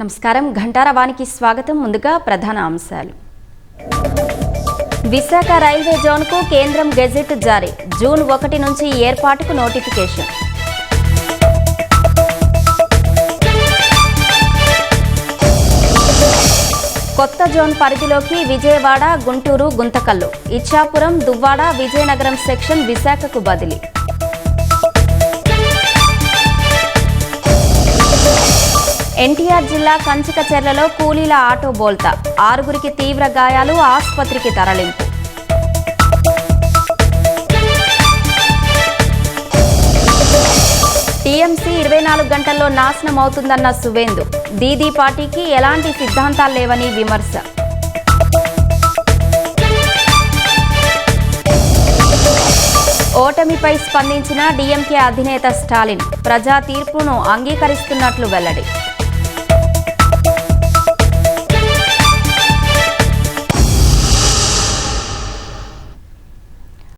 నమస్కారం. ఘంటారవానికి స్వాగతం. ముందుగా ప్రధాన అంశాలు. విశాఖ రైల్వే జోన్కు కేంద్రం గెజెట్ జారీ. జూన్ 1 నుంచి ఏర్పాటుకు నోటిఫికేషన్. కొత్త జోన్ పరిధిలోకి విజయవాడ, గుంటూరు, గుంతకల్లు, ఇచ్చాపురం, దువ్వాడ, విజయనగరం సెక్షన్ విశాఖకు బదిలీ. ఎన్టీఆర్ జిల్లా కంచికచెర్లలో కూలీల ఆటో బోల్తా, 6గురికి తీవ్ర గాయాలు, ఆసుపత్రికి తరలింపు. టీఎంసీ 24 గంటల్లో నాశనం అవుతుందన్న సువేందు. దీదీ పార్టీకి ఎలాంటి సిద్ధాంతాలు లేవని విమర్శ. ఓటమిపై స్పందించిన డీఎంకే అధినేత స్టాలిన్. ప్రజా తీర్పును అంగీకరిస్తున్నట్లు వెల్లడి.